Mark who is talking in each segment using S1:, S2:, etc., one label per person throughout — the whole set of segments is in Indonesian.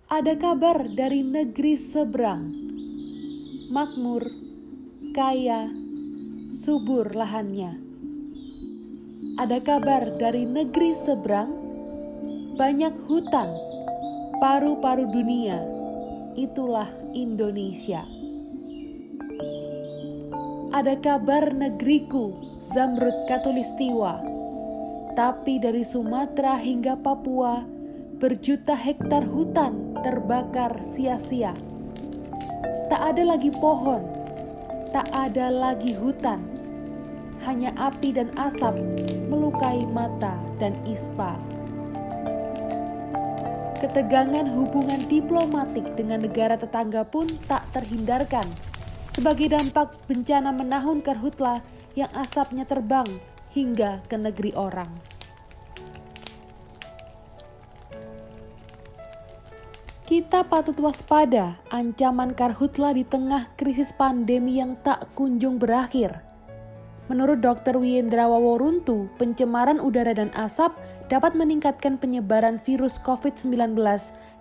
S1: Ada kabar dari negeri seberang, makmur, kaya, subur lahannya. Ada kabar dari negeri seberang, banyak hutan, paru-paru dunia, itulah Indonesia. Ada kabar negeriku, Zamrud Khatulistiwa, tapi dari Sumatera hingga Papua, berjuta hektar hutan terbakar sia-sia. Tak ada lagi pohon, tak ada lagi hutan, hanya api dan asap melukai mata dan ispa. Ketegangan hubungan diplomatik dengan negara tetangga pun tak terhindarkan sebagai dampak bencana menahun karhutla yang asapnya terbang hingga ke negeri orang. Kita patut waspada ancaman karhutla di tengah krisis pandemi yang tak kunjung berakhir. Menurut Dr. Wiendrawa Woruntu, pencemaran udara dan asap dapat meningkatkan penyebaran virus COVID-19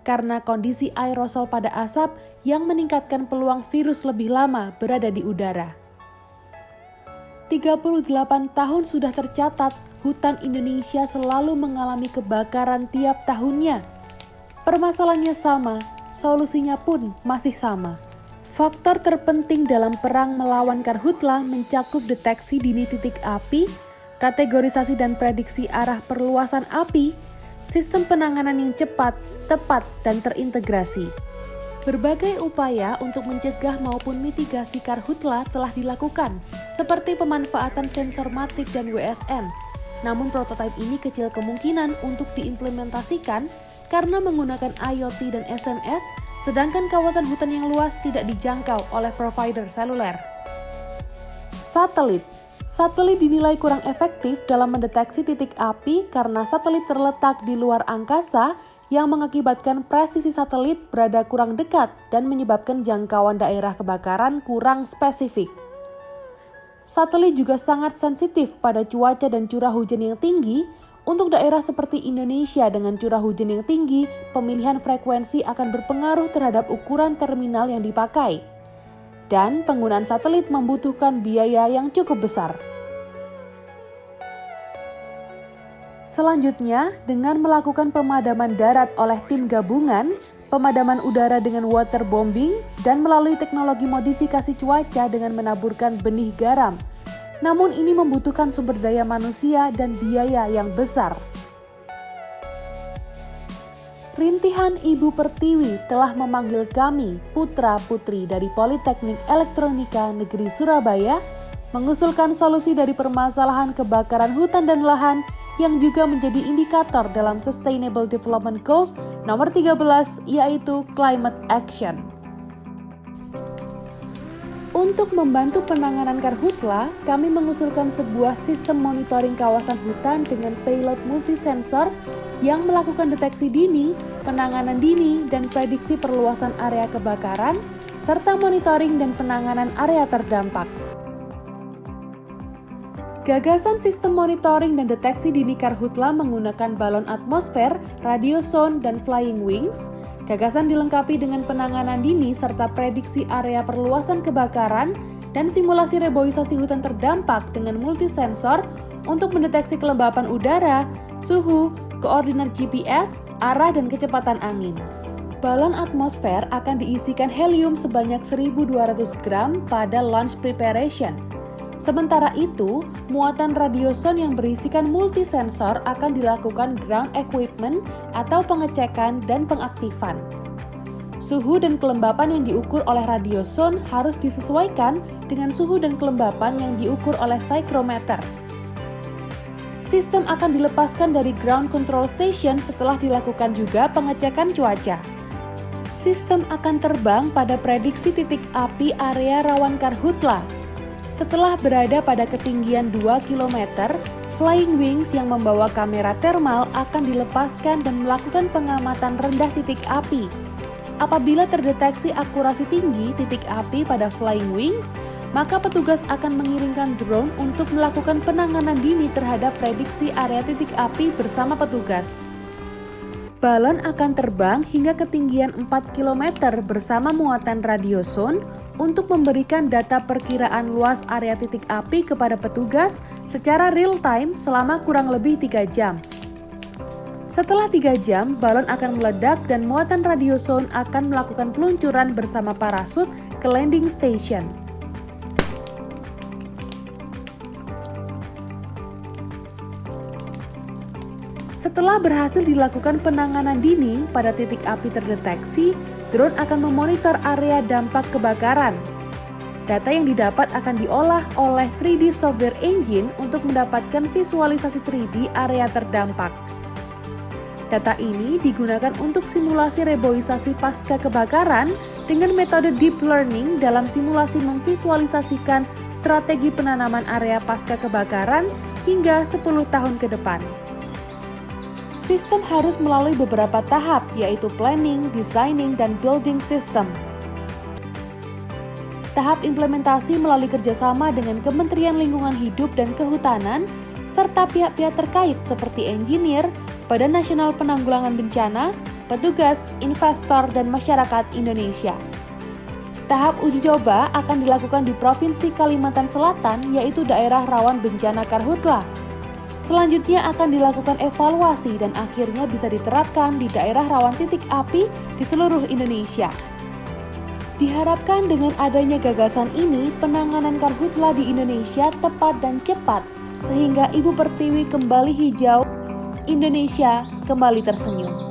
S1: karena kondisi aerosol pada asap yang meningkatkan peluang virus lebih lama berada di udara. 38 tahun sudah tercatat hutan Indonesia selalu mengalami kebakaran tiap tahunnya. Permasalahannya sama, solusinya pun masih sama. Faktor terpenting dalam perang melawan karhutla mencakup deteksi dini titik api, kategorisasi dan prediksi arah perluasan api, sistem penanganan yang cepat, tepat, dan terintegrasi. Berbagai upaya untuk mencegah maupun mitigasi karhutla telah dilakukan, seperti pemanfaatan sensor matic dan WSN. Namun prototipe ini kecil kemungkinan untuk diimplementasikan karena menggunakan IoT dan SMS, sedangkan kawasan hutan yang luas tidak dijangkau oleh provider seluler. Satelit dinilai kurang efektif dalam mendeteksi titik api karena satelit terletak di luar angkasa yang mengakibatkan presisi satelit berada kurang dekat dan menyebabkan jangkauan daerah kebakaran kurang spesifik. Satelit juga sangat sensitif pada cuaca dan curah hujan yang tinggi. Untuk daerah seperti Indonesia dengan curah hujan yang tinggi, pemilihan frekuensi akan berpengaruh terhadap ukuran terminal yang dipakai. Dan penggunaan satelit membutuhkan biaya yang cukup besar. Selanjutnya, dengan melakukan pemadaman darat oleh tim gabungan, pemadaman udara dengan waterbombing, dan melalui teknologi modifikasi cuaca dengan menaburkan benih garam. Namun ini membutuhkan sumber daya manusia dan biaya yang besar. Rintihan Ibu Pertiwi telah memanggil kami, putra-putri dari Politeknik Elektronika Negeri Surabaya, mengusulkan solusi dari permasalahan kebakaran hutan dan lahan yang juga menjadi indikator dalam Sustainable Development Goals nomor 13, yaitu Climate Action. Untuk membantu penanganan karhutla, kami mengusulkan sebuah sistem monitoring kawasan hutan dengan payload multisensor yang melakukan deteksi dini, penanganan dini, dan prediksi perluasan area kebakaran, serta monitoring dan penanganan area terdampak. Gagasan sistem monitoring dan deteksi dini karhutla menggunakan balon atmosfer, radiosonde, dan flying wings. Gagasan dilengkapi dengan penanganan dini serta prediksi area perluasan kebakaran dan simulasi reboisasi hutan terdampak dengan multisensor untuk mendeteksi kelembapan udara, suhu, koordinat GPS, arah, dan kecepatan angin. Balon atmosfer akan diisikan helium sebanyak 1.200 gram pada launch preparation. Sementara itu, muatan radiosonde yang berisikan multisensor akan dilakukan ground equipment atau pengecekan dan pengaktifan. Suhu dan kelembapan yang diukur oleh radiosonde harus disesuaikan dengan suhu dan kelembapan yang diukur oleh psychrometer. Sistem akan dilepaskan dari ground control station setelah dilakukan juga pengecekan cuaca. Sistem akan terbang pada prediksi titik api area rawan karhutla. Setelah berada pada ketinggian 2 km, flying wings yang membawa kamera thermal akan dilepaskan dan melakukan pengamatan rendah titik api. Apabila terdeteksi akurasi tinggi titik api pada flying wings, maka petugas akan mengirimkan drone untuk melakukan penanganan dini terhadap prediksi area titik api bersama petugas. Balon akan terbang hingga ketinggian 4 km bersama muatan radiozone untuk memberikan data perkiraan luas area titik api kepada petugas secara real-time selama kurang lebih 3 jam. Setelah 3 jam, balon akan meledak dan muatan radiozone akan melakukan peluncuran bersama parasut ke landing station. Setelah berhasil dilakukan penanganan dini pada titik api terdeteksi, drone akan memonitor area dampak kebakaran. Data yang didapat akan diolah oleh 3D Software Engine untuk mendapatkan visualisasi 3D area terdampak. Data ini digunakan untuk simulasi reboisasi pasca kebakaran dengan metode deep learning dalam simulasi memvisualisasikan strategi penanaman area pasca kebakaran hingga 10 tahun ke depan. Sistem harus melalui beberapa tahap, yaitu planning, designing, dan building system. Tahap implementasi melalui kerjasama dengan Kementerian Lingkungan Hidup dan Kehutanan, serta pihak-pihak terkait seperti engineer, Badan Nasional Penanggulangan Bencana, petugas, investor, dan masyarakat Indonesia. Tahap uji coba akan dilakukan di Provinsi Kalimantan Selatan, yaitu daerah rawan bencana Karhutla. Selanjutnya akan dilakukan evaluasi dan akhirnya bisa diterapkan di daerah rawan titik api di seluruh Indonesia. Diharapkan dengan adanya gagasan ini, penanganan Karhutla di Indonesia tepat dan cepat, sehingga Ibu Pertiwi kembali hijau, Indonesia kembali tersenyum.